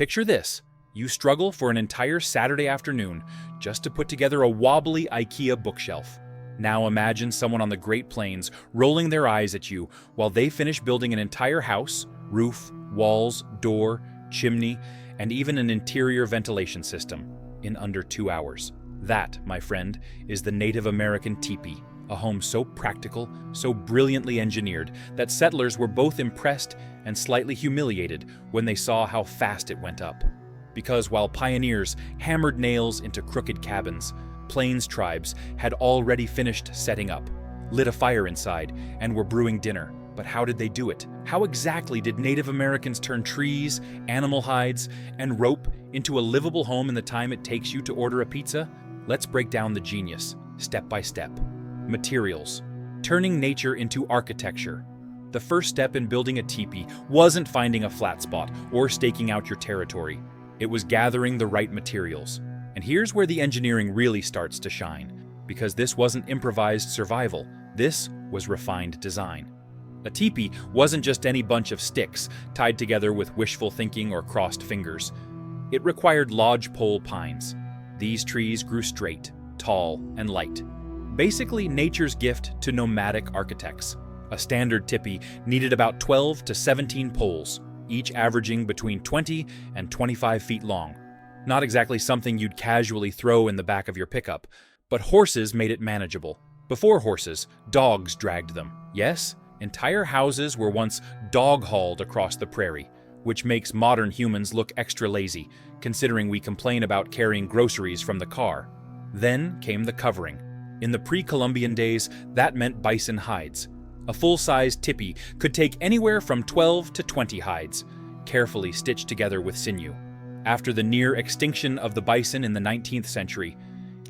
Picture this. You struggle for an entire Saturday afternoon just to put together a wobbly IKEA bookshelf. Now imagine someone on the Great Plains rolling their eyes at you while they finish building an entire house, roof, walls, door, chimney, and even an interior ventilation system in under 2 hours. That, my friend, is the Native American teepee, a home so practical, so brilliantly engineered that settlers were both impressed and slightly humiliated when they saw how fast it went up. Because while pioneers hammered nails into crooked cabins, Plains tribes had already finished setting up, lit a fire inside, and were brewing dinner. But how did they do it? How exactly did Native Americans turn trees, animal hides, and rope into a livable home in the time it takes you to order a pizza? Let's break down the genius, step by step. Materials. Turning nature into architecture. The first step in building a teepee wasn't finding a flat spot or staking out your territory. It was gathering the right materials. And here's where the engineering really starts to shine, because this wasn't improvised survival, this was refined design. A teepee wasn't just any bunch of sticks tied together with wishful thinking or crossed fingers. It required lodgepole pines. These trees grew straight, tall, and light. Basically nature's gift to nomadic architects. A standard teepee needed about 12 to 17 poles, each averaging between 20 and 25 feet long. Not exactly something you'd casually throw in the back of your pickup, but horses made it manageable. Before horses, dogs dragged them. Yes, entire houses were once dog-hauled across the prairie, which makes modern humans look extra lazy, considering we complain about carrying groceries from the car. Then came the covering. In the pre-Columbian days, that meant bison hides. A full-size teepee could take anywhere from 12 to 20 hides, carefully stitched together with sinew. After the near extinction of the bison in the 19th century,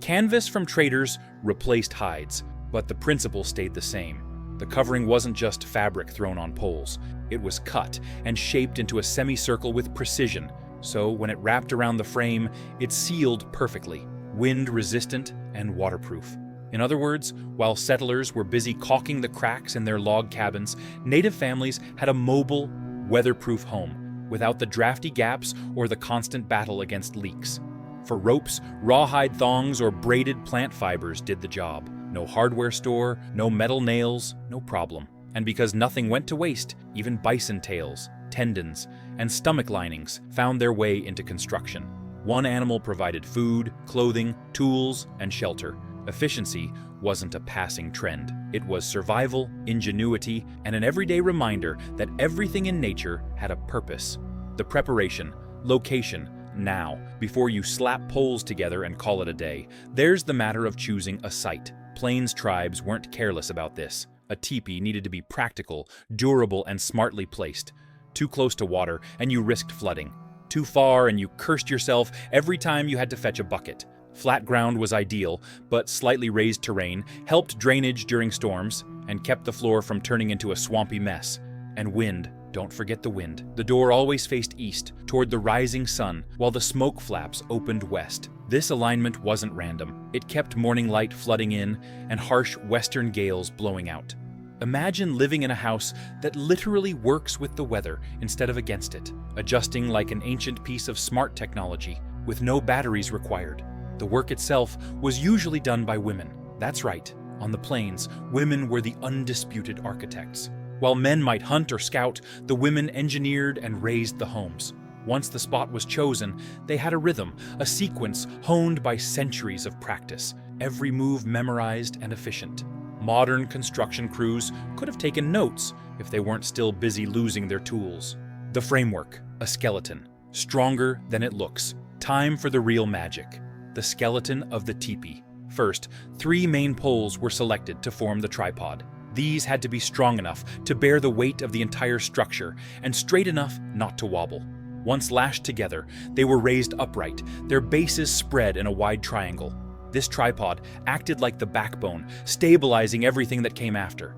canvas from traders replaced hides, but the principle stayed the same. The covering wasn't just fabric thrown on poles. It was cut and shaped into a semicircle with precision, so when it wrapped around the frame, it sealed perfectly, wind-resistant and waterproof. In other words, while settlers were busy caulking the cracks in their log cabins, native families had a mobile, weatherproof home, without the drafty gaps or the constant battle against leaks. For ropes, rawhide thongs or braided plant fibers did the job. No hardware store, no metal nails, no problem. And because nothing went to waste, even bison tails, tendons, and stomach linings found their way into construction. One animal provided food, clothing, tools, and shelter. Efficiency wasn't a passing trend. It was survival, ingenuity, and an everyday reminder that everything in nature had a purpose. The preparation, location, now, before you slap poles together and call it a day. There's the matter of choosing a site. Plains tribes weren't careless about this. A teepee needed to be practical, durable, and smartly placed. Too close to water, and you risked flooding. Too far, and you cursed yourself every time you had to fetch a bucket. Flat ground was ideal, but slightly raised terrain helped drainage during storms and kept the floor from turning into a swampy mess. And wind, don't forget the wind. The door always faced east, toward the rising sun, while the smoke flaps opened west. This alignment wasn't random. It kept morning light flooding in and harsh western gales blowing out. Imagine living in a house that literally works with the weather instead of against it, adjusting like an ancient piece of smart technology, with no batteries required. The work itself was usually done by women. That's right, on the plains, women were the undisputed architects. While men might hunt or scout, the women engineered and raised the homes. Once the spot was chosen, they had a rhythm, a sequence honed by centuries of practice, every move memorized and efficient. Modern construction crews could have taken notes if they weren't still busy losing their tools. The framework, a skeleton, stronger than it looks. Time for the real magic. The skeleton of the teepee. First, 3 main poles were selected to form the tripod. These had to be strong enough to bear the weight of the entire structure and straight enough not to wobble. Once lashed together, they were raised upright, their bases spread in a wide triangle. This tripod acted like the backbone, stabilizing everything that came after.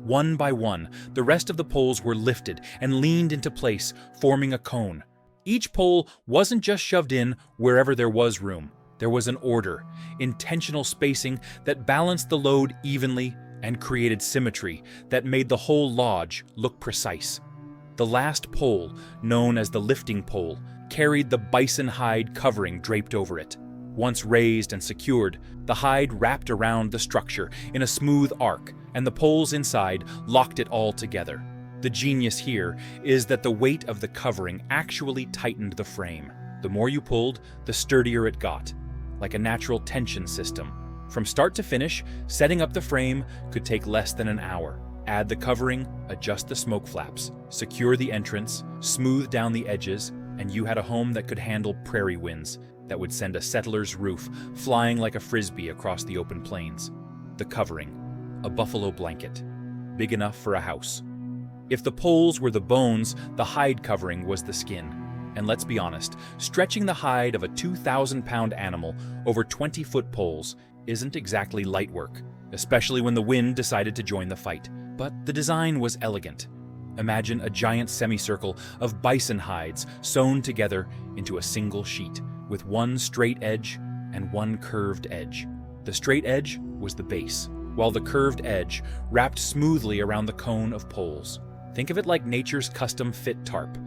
One by one, the rest of the poles were lifted and leaned into place, forming a cone. Each pole wasn't just shoved in wherever there was room. There was an order, intentional spacing that balanced the load evenly and created symmetry that made the whole lodge look precise. The last pole, known as the lifting pole, carried the bison hide covering draped over it. Once raised and secured, the hide wrapped around the structure in a smooth arc, and the poles inside locked it all together. The genius here is that the weight of the covering actually tightened the frame. The more you pulled, the sturdier it got, like a natural tension system. From start to finish, setting up the frame could take less than an hour. Add the covering, adjust the smoke flaps, secure the entrance, smooth down the edges, and you had a home that could handle prairie winds that would send a settler's roof flying like a frisbee across the open plains. The covering, a buffalo blanket, big enough for a house. If the poles were the bones, the hide covering was the skin. And let's be honest, stretching the hide of a 2,000-pound animal over 20-foot poles isn't exactly light work, especially when the wind decided to join the fight. But the design was elegant. Imagine a giant semicircle of bison hides sewn together into a single sheet, with one straight edge and one curved edge. The straight edge was the base, while the curved edge wrapped smoothly around the cone of poles. Think of it like nature's custom-fit tarp,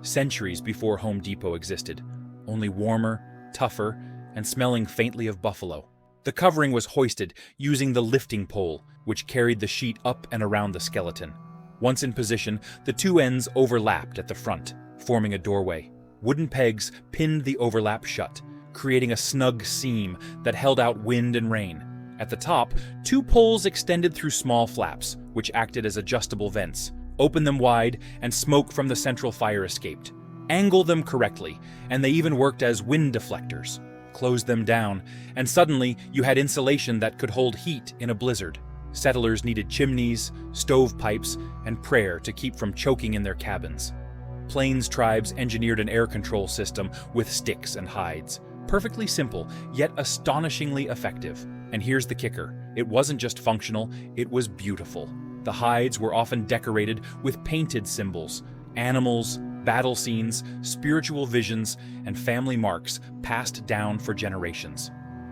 centuries before Home Depot existed, only warmer, tougher, and smelling faintly of buffalo. The covering was hoisted using the lifting pole, which carried the sheet up and around the skeleton. Once in position, the two ends overlapped at the front, forming a doorway. Wooden pegs pinned the overlap shut, creating a snug seam that held out wind and rain. At the top, two poles extended through small flaps, which acted as adjustable vents. Open them wide, and smoke from the central fire escaped. Angle them correctly, and they even worked as wind deflectors. Close them down, and suddenly you had insulation that could hold heat in a blizzard. Settlers needed chimneys, stovepipes, and prayer to keep from choking in their cabins. Plains tribes engineered an air control system with sticks and hides. Perfectly simple, yet astonishingly effective. And here's the kicker. It wasn't just functional, it was beautiful. The hides were often decorated with painted symbols, animals, battle scenes, spiritual visions, and family marks passed down for generations.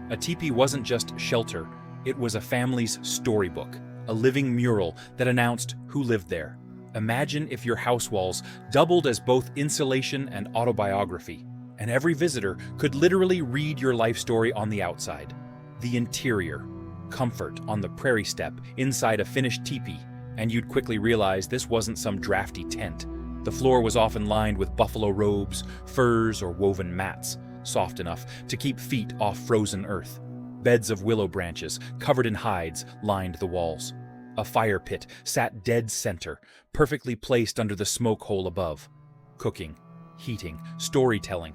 A teepee wasn't just shelter, it was a family's storybook, a living mural that announced who lived there. Imagine if your house walls doubled as both insulation and autobiography, and every visitor could literally read your life story on the outside. The interior, comfort on the prairie step inside a finished teepee, and you'd quickly realize this wasn't some drafty tent. The floor was often lined with buffalo robes, furs, or woven mats, soft enough to keep feet off frozen earth. Beds of willow branches, covered in hides, lined the walls. A fire pit sat dead center, perfectly placed under the smoke hole above. Cooking, heating, storytelling.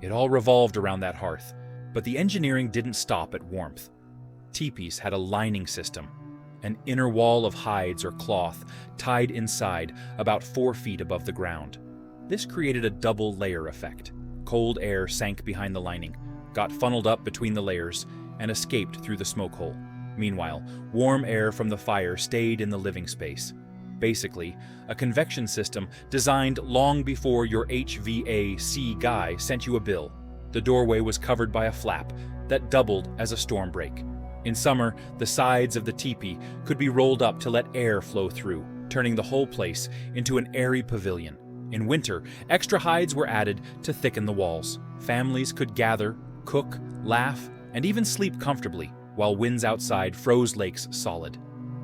It all revolved around that hearth. But the engineering didn't stop at warmth. Teepees had a lining system, an inner wall of hides or cloth tied inside about 4 feet above the ground. This created a double layer effect. Cold air sank behind the lining, got funneled up between the layers, and escaped through the smoke hole. Meanwhile, warm air from the fire stayed in the living space. Basically, a convection system designed long before your HVAC guy sent you a bill. The doorway was covered by a flap that doubled as a storm break. In summer, the sides of the teepee could be rolled up to let air flow through, turning the whole place into an airy pavilion. In winter, extra hides were added to thicken the walls. Families could gather, cook, laugh, and even sleep comfortably, while winds outside froze lakes solid.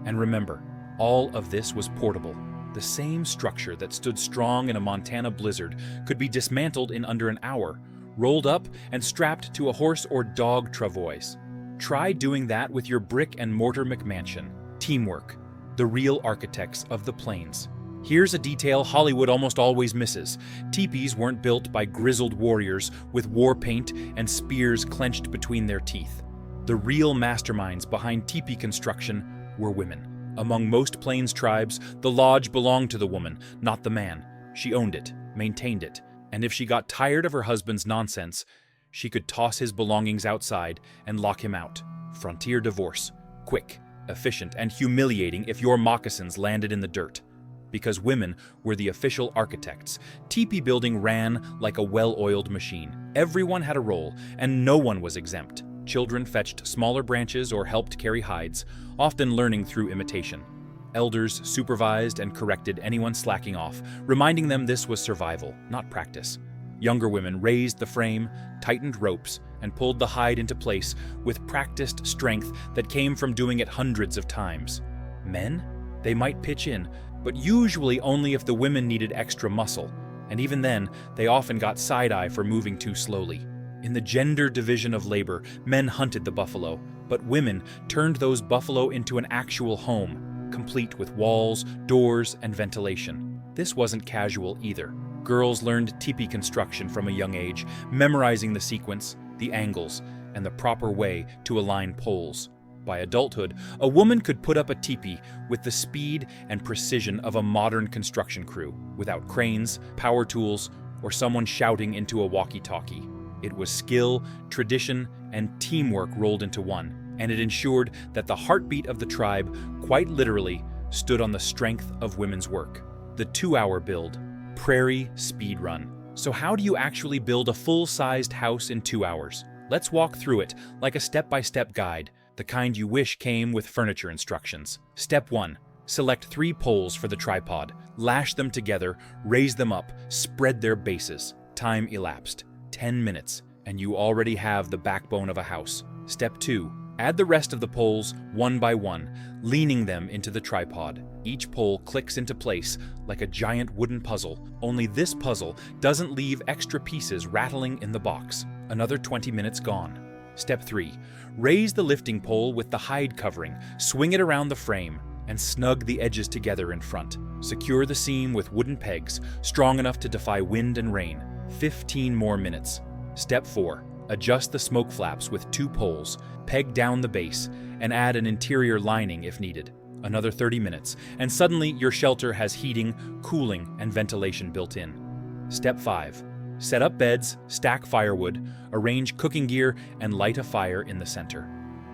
And remember, all of this was portable. The same structure that stood strong in a Montana blizzard could be dismantled in under an hour, rolled up and strapped to a horse or dog travois. Try doing that with your brick and mortar McMansion. Teamwork, the real architects of the plains. Here's a detail Hollywood almost always misses. Teepees weren't built by grizzled warriors with war paint and spears clenched between their teeth. The real masterminds behind teepee construction were women. Among most plains tribes, the lodge belonged to the woman, not the man. She owned it, maintained it, and if she got tired of her husband's nonsense, she could toss his belongings outside and lock him out. Frontier divorce. Quick, efficient, and humiliating if your moccasins landed in the dirt. Because women were the official architects, teepee building ran like a well-oiled machine. Everyone had a role, and no one was exempt. Children fetched smaller branches or helped carry hides, often learning through imitation. Elders supervised and corrected anyone slacking off, reminding them this was survival, not practice. Younger women raised the frame, tightened ropes, and pulled the hide into place with practiced strength that came from doing it hundreds of times. Men? They might pitch in, but usually only if the women needed extra muscle, and even then, they often got side-eye for moving too slowly. In the gender division of labor, men hunted the buffalo, but women turned those buffalo into an actual home, complete with walls, doors, and ventilation. This wasn't casual either. Girls learned teepee construction from a young age, memorizing the sequence, the angles, and the proper way to align poles. By adulthood, a woman could put up a teepee with the speed and precision of a modern construction crew, without cranes, power tools, or someone shouting into a walkie-talkie. It was skill, tradition, and teamwork rolled into one, and it ensured that the heartbeat of the tribe, quite literally, stood on the strength of women's work. The 2-hour build. Prairie speed run. So how do you actually build a full-sized house in 2 hours? Let's walk through it like a step-by-step guide, the kind you wish came with furniture instructions. Step 1. Select 3 poles for the tripod. Lash them together, raise them up, spread their bases. Time elapsed. 10 minutes, and you already have the backbone of a house. Step 2. Add the rest of the poles one by one, leaning them into the tripod. Each pole clicks into place like a giant wooden puzzle, only this puzzle doesn't leave extra pieces rattling in the box. Another 20 minutes gone. Step 3. Raise the lifting pole with the hide covering, swing it around the frame, and snug the edges together in front. Secure the seam with wooden pegs, strong enough to defy wind and rain. 15 more minutes. Step 4. Adjust the smoke flaps with 2 poles, peg down the base, and add an interior lining if needed. Another 30 minutes, and suddenly your shelter has heating, cooling, and ventilation built in. Step 5. Set up beds, stack firewood, arrange cooking gear, and light a fire in the center.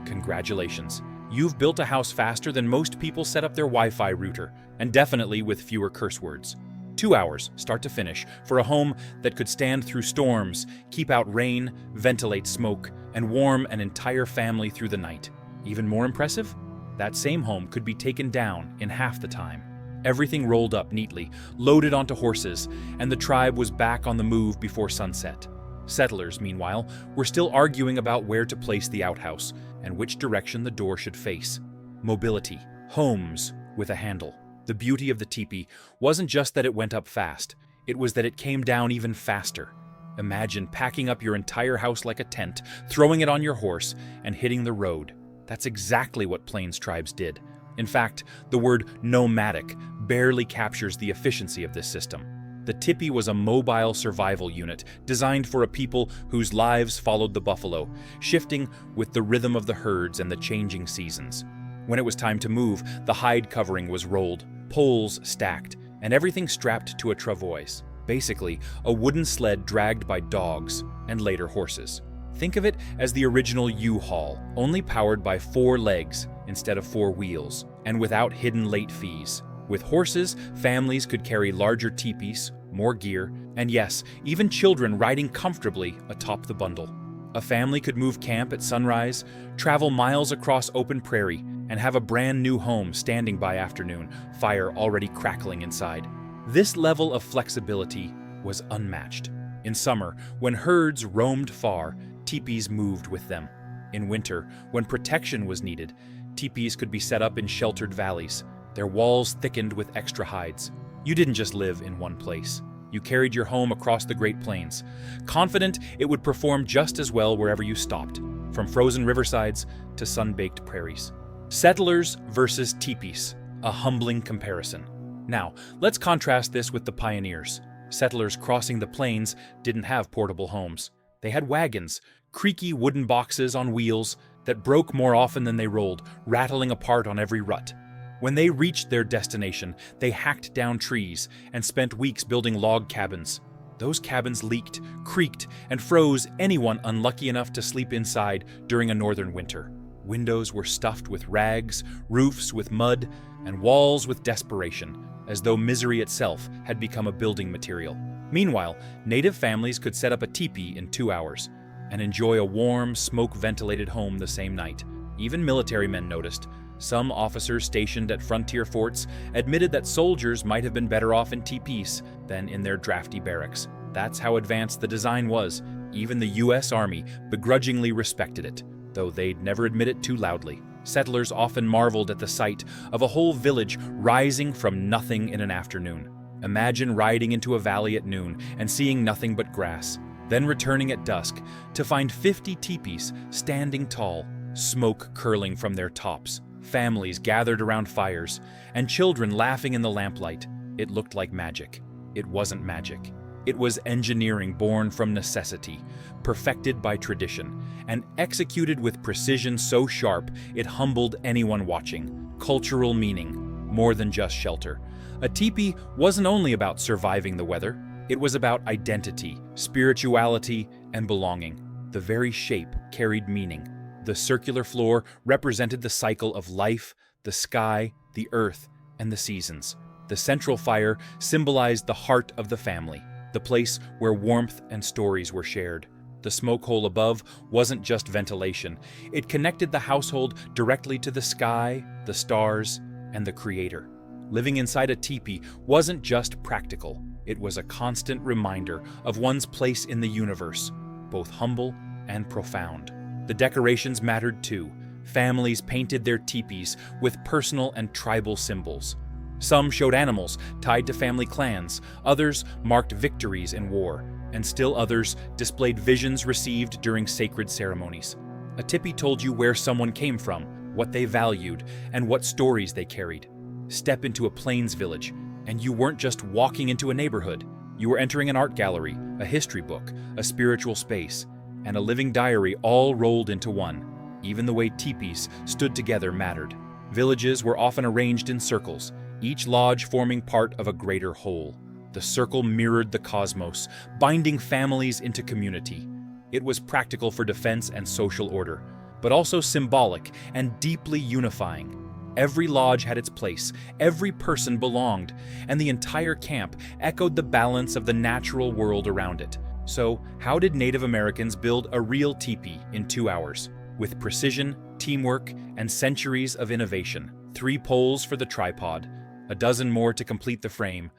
Congratulations. You've built a house faster than most people set up their Wi-Fi router, and definitely with fewer curse words. 2 hours, start to finish, for a home that could stand through storms, keep out rain, ventilate smoke, and warm an entire family through the night. Even more impressive? That same home could be taken down in half the time. Everything rolled up neatly, loaded onto horses, and the tribe was back on the move before sunset. Settlers, meanwhile, were still arguing about where to place the outhouse and which direction the door should face. Mobility. Homes with a handle. The beauty of the teepee wasn't just that it went up fast, it was that it came down even faster. Imagine packing up your entire house like a tent, throwing it on your horse, and hitting the road. That's exactly what Plains tribes did. In fact, the word nomadic barely captures the efficiency of this system. The teepee was a mobile survival unit designed for a people whose lives followed the buffalo, shifting with the rhythm of the herds and the changing seasons. When it was time to move, the hide covering was rolled, poles stacked, and everything strapped to a travois. Basically, a wooden sled dragged by dogs and later horses. Think of it as the original U-Haul, only powered by 4 legs instead of 4 wheels, and without hidden late fees. With horses, families could carry larger teepees, more gear, and yes, even children riding comfortably atop the bundle. A family could move camp at sunrise, travel miles across open prairie, and have a brand new home standing by afternoon, fire already crackling inside. This level of flexibility was unmatched. In summer, when herds roamed far, teepees moved with them. In winter, when protection was needed, teepees could be set up in sheltered valleys, their walls thickened with extra hides. You didn't just live in one place. You carried your home across the Great Plains, confident it would perform just as well wherever you stopped, from frozen riversides to sun-baked prairies. Settlers versus teepees, a humbling comparison. Now, let's contrast this with the pioneers. Settlers crossing the plains didn't have portable homes. They had wagons, creaky wooden boxes on wheels that broke more often than they rolled, rattling apart on every rut. When they reached their destination, they hacked down trees and spent weeks building log cabins. Those cabins leaked, creaked, and froze anyone unlucky enough to sleep inside during a northern winter. Windows were stuffed with rags, roofs with mud, and walls with desperation, as though misery itself had become a building material. Meanwhile, native families could set up a teepee in 2 hours and enjoy a warm, smoke-ventilated home the same night. Even military men noticed. Some officers stationed at frontier forts admitted that soldiers might have been better off in teepees than in their drafty barracks. That's how advanced the design was. Even the US Army begrudgingly respected it, though they'd never admit it too loudly. Settlers often marveled at the sight of a whole village rising from nothing in an afternoon. Imagine riding into a valley at noon and seeing nothing but grass, then returning at dusk to find 50 teepees standing tall, smoke curling from their tops, families gathered around fires, and children laughing in the lamplight. It looked like magic. It wasn't magic. It was engineering born from necessity, perfected by tradition, and executed with precision so sharp it humbled anyone watching. Cultural meaning, more than just shelter. A teepee wasn't only about surviving the weather. It was about identity, spirituality, and belonging. The very shape carried meaning. The circular floor represented the cycle of life, the sky, the earth, and the seasons. The central fire symbolized the heart of the family, the place where warmth and stories were shared. The smoke hole above wasn't just ventilation. It connected the household directly to the sky, the stars, and the Creator. Living inside a teepee wasn't just practical. It was a constant reminder of one's place in the universe, both humble and profound. The decorations mattered too. Families painted their teepees with personal and tribal symbols. Some showed animals tied to family clans, others marked victories in war, and still others displayed visions received during sacred ceremonies. A teepee told you where someone came from, what they valued, and what stories they carried. Step into a plains village, and you weren't just walking into a neighborhood. You were entering an art gallery, a history book, a spiritual space, and a living diary all rolled into one. Even the way teepees stood together mattered. Villages were often arranged in circles, each lodge forming part of a greater whole. The circle mirrored the cosmos, binding families into community. It was practical for defense and social order, but also symbolic and deeply unifying. Every lodge had its place, every person belonged, and the entire camp echoed the balance of the natural world around it. So, how did Native Americans build a real teepee in 2 hours? With precision, teamwork, and centuries of innovation. 3 poles for the tripod, a dozen more to complete the frame,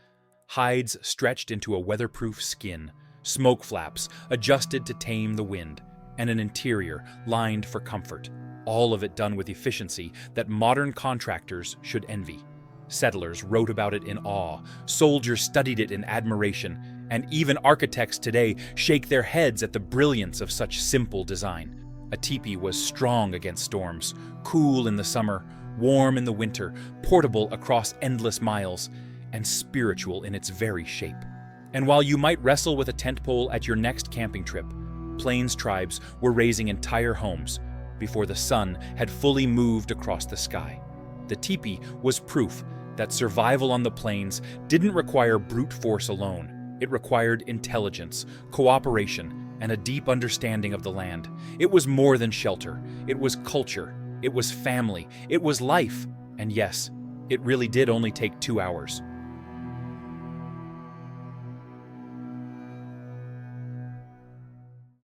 hides stretched into a weatherproof skin, smoke flaps adjusted to tame the wind, and an interior lined for comfort. All of it done with efficiency that modern contractors should envy. Settlers wrote about it in awe, soldiers studied it in admiration, and even architects today shake their heads at the brilliance of such simple design. A teepee was strong against storms, cool in the summer, warm in the winter, portable across endless miles, and spiritual in its very shape. And while you might wrestle with a tent pole at your next camping trip, plains tribes were raising entire homes before the sun had fully moved across the sky. The teepee was proof that survival on the plains didn't require brute force alone. It required intelligence, cooperation, and a deep understanding of the land. It was more than shelter. It was culture. It was family. It was life. And yes, it really did only take 2 hours.